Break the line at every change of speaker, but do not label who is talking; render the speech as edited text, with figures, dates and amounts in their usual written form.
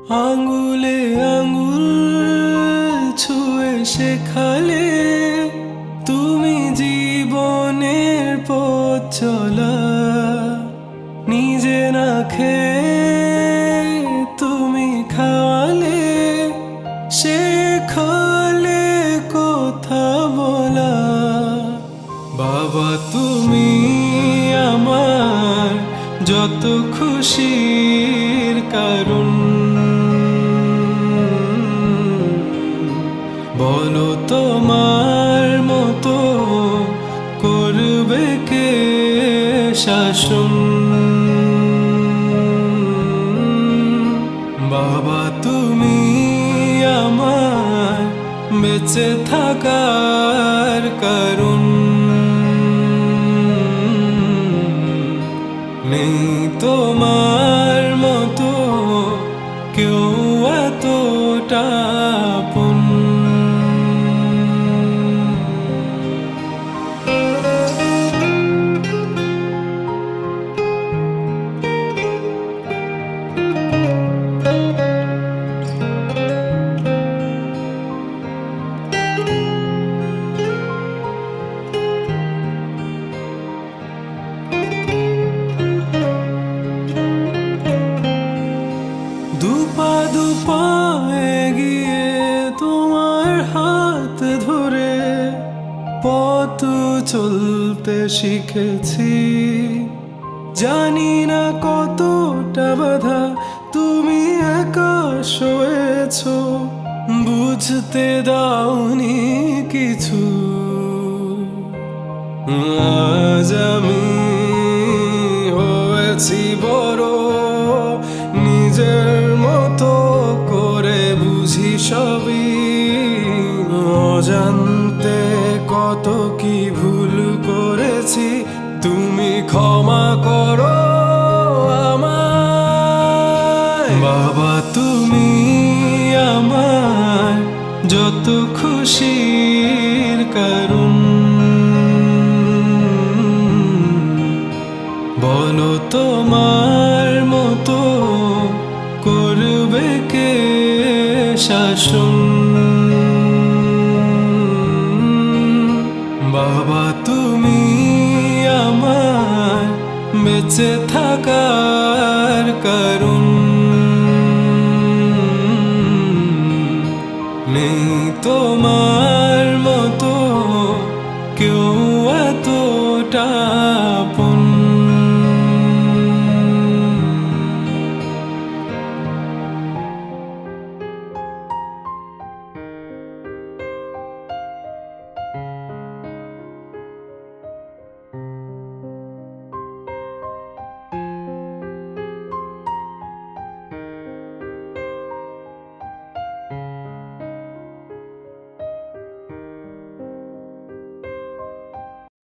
আঙ্গুলে আঙ্গুল ছুঁয়ে শেখালে তুমি জীবনের পথ চলা। নিজে না খেয়ে তুমি খাওয়ালে, শেখালে কথা বলা। বাবা তুমি আমার যত খুশির কারণ, বলো তোমার মতো করবে কে শাসন। বাবা তুমি আমার বেঁচে থাকার কারণ, নেই তোমার মতো কেউ এতটা আপন। দুপা দুপা এগিয়ে তোমার হাত ধরে পথ চলতে শিখেছি। জানি না কতটা বাধা তুমি একা সয়েছ, বুঝতে দাওনি কিছু। আজ আমি হয়েছি বড়, নিজের মতো করে বুঝি সবই। অজান্তে কত কি ভুল করেছি, তুমি ক্ষমা করো আমায়। বাবা তুমি আমার যত খুশির কারণ, বলো তোমার মতো করবে কে শাসন। বাবা তুমি আমার বেঁচে